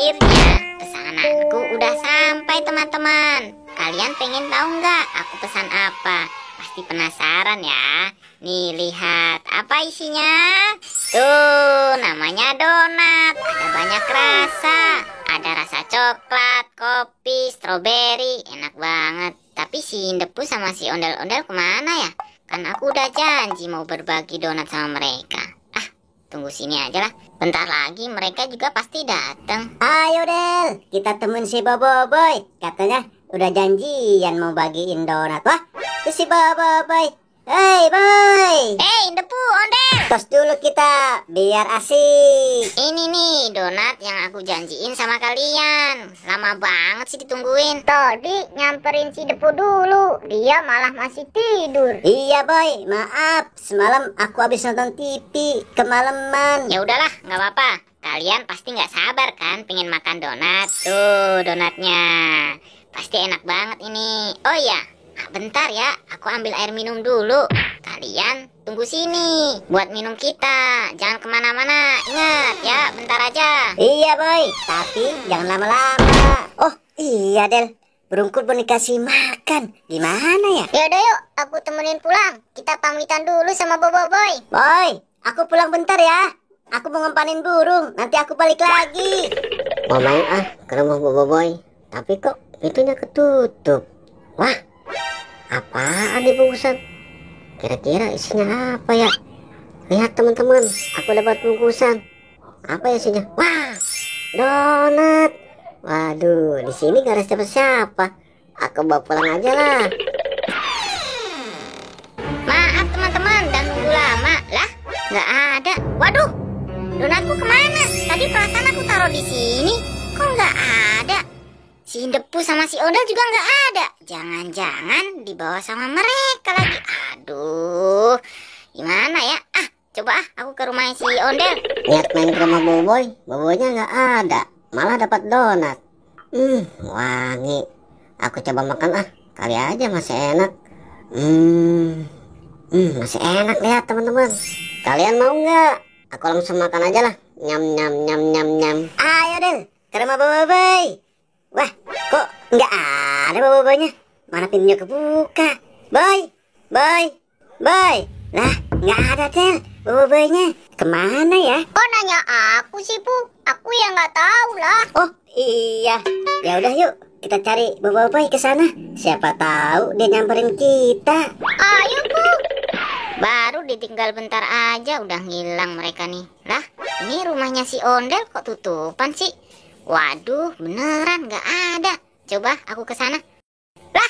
Akhirnya pesananku udah sampai teman-teman. Kalian pengen tahu nggak aku pesan apa? Pasti penasaran ya. Nih lihat apa isinya. Tuh namanya donat. Ada banyak rasa. Ada rasa coklat, kopi, stroberi. Enak banget. Tapi si Indepu sama si ondel-ondel kemana ya? Kan aku udah janji mau berbagi donat sama mereka. Tunggu sini aja lah. Bentar lagi mereka juga pasti datang. Ayo Del, kita temuin si Boboiboy. Katanya udah janjian mau bagiin donat. Wah, itu si Boboiboy. Hei boy. Indepu, ondel. Tos dulu kita, biar asik. Ini nih donat yang aku janjiin sama kalian. Lama banget sih ditungguin. Tadi nyamperin si Depu dulu. Dia malah masih tidur. Iya boy, maaf. Semalam aku habis nonton TV, kemalaman. Ya udahlah, nggak apa-apa. Kalian pasti nggak sabar kan pengen makan donat. Tuh donatnya. Pasti enak banget ini. Oh iya, bentar ya, aku ambil air minum dulu. Kalian tunggu sini buat minum kita. Jangan kemana-mana. Ingat ya, bentar aja. Iya boy, tapi jangan lama-lama. Oh iya Del, Burungku belum dikasih makan. Gimana ya? Yaudah yuk, aku temenin pulang. Kita pamitan dulu sama Boboiboy. Boy, aku pulang bentar ya. Aku mau ngempanin burung, nanti aku balik lagi. Mau main ke rumah Boboiboy, tapi kok pintunya ketutup. Wah, apaan nih bungkusan? Kira-kira isinya apa ya? Lihat teman-teman, aku dapat bungkusan. Apa ya isinya? Wah, donat. Waduh, di sini gak ada siapa-siapa. Aku bawa pulang aja lah. Maaf teman-teman, dan nunggu lama. Lah, nggak ada. Waduh, donatku kemana? Tadi perasaan aku taruh di sini. Kok nggak ada? Si Indepu sama si Ondel juga nggak ada. Jangan-jangan dibawa sama mereka lagi. Aduh, gimana ya? Coba aku ke rumah si Ondel. Lihat main ke rumah Boboinya nggak ada. Malah dapat donat. Wangi. Aku coba makan kali aja masih enak. Masih enak. Lihat teman-teman. Kalian mau nggak? Aku langsung makan aja lah. Nyam nyam nyam nyam nyam. Ayo Del, ke rumah Boboiboy. Wah, kok nggak ada Boboiboynya? Mana pintunya kebuka? Boy. Lah, nggak ada Del. Boboiboynya kemana ya? Kok nanya aku sih, Bu? Aku yang nggak tahu lah. Oh iya, ya udah yuk kita cari Boboiboy ke sana. Siapa tahu dia nyamperin kita. Ayo Bu. Baru ditinggal bentar aja udah ngilang mereka nih. Lah, ini rumahnya si Ondel kok tutupan sih? Waduh, beneran nggak ada. Coba aku ke sana. Lah,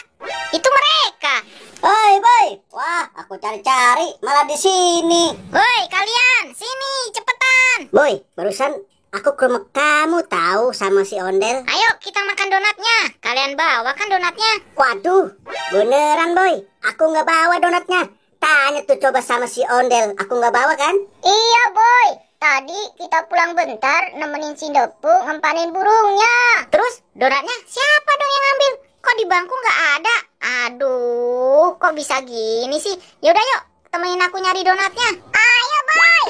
itu mereka. Hoi boy, wah aku cari-cari malah di sini. Woi kalian, sini cepetan. Boy, barusan aku ke rumah kamu tahu sama si Ondel. Ayo kita makan donatnya. Kalian bawa kan donatnya? Waduh, beneran boy, aku nggak bawa donatnya. Tanya tuh coba sama si Ondel, aku nggak bawa kan? Iya boy, tadi kita pulang bentar nemenin si Depu ngempanin burungnya. Terus donatnya siapa dong yang ngambil? Kok di bangku nggak ada? Aduh, kok bisa gini sih? Yaudah yuk, temenin aku nyari donatnya. Ayo boy.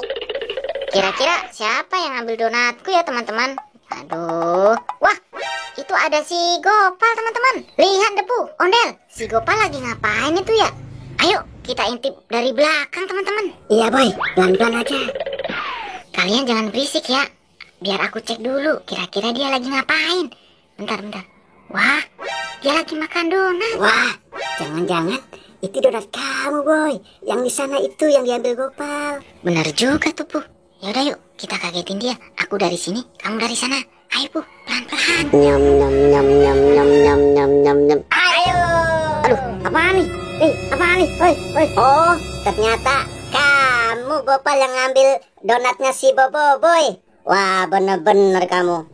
Kira-kira siapa yang ngambil donatku ya teman-teman? Aduh, wah itu ada si Gopal teman-teman. Lihat Depu, Ondel, si Gopal lagi ngapain itu ya? Ayo kita intip dari belakang teman-teman. Iya boy, pelan-pelan aja. Kalian jangan berisik ya. Biar aku cek dulu kira-kira dia lagi ngapain. Bentar. Wah, dia lagi makan donat. Wah, jangan-jangan itu donat kamu boy. Yang di sana itu yang diambil Gopal. Bener juga tuh Bu. Yaudah yuk kita kagetin dia. Aku dari sini, kamu dari sana. Ayo Bu, pelan-pelan. Nyam nyam nyam nyam nyam nyam nyam nyam nyam. Ayo. Aduh, apaan nih? Apaan nih? Woi. Oh, ternyata kamu Gopal yang ngambil donatnya si Boboiboy. Wah, bener-bener kamu.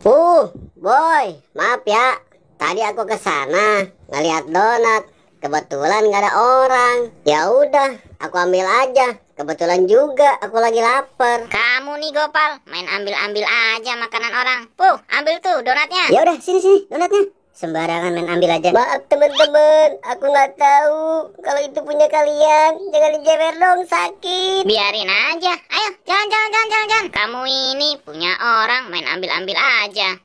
Boy, maaf ya. Tadi aku ke sana ngeliat donat. Kebetulan nggak ada orang. Ya udah, aku ambil aja. Kebetulan juga aku lagi lapar. Kamu nih Gopal, main ambil-ambil aja makanan orang. Ambil tuh donatnya. Ya udah, sini donatnya. Sembarangan main ambil aja. Maaf teman-teman, aku nggak tahu kalau itu punya kalian. Jangan dijewer dong, sakit. Biarin aja. Ayo, jangan. Kamu ini punya orang, main ambil-ambil aja.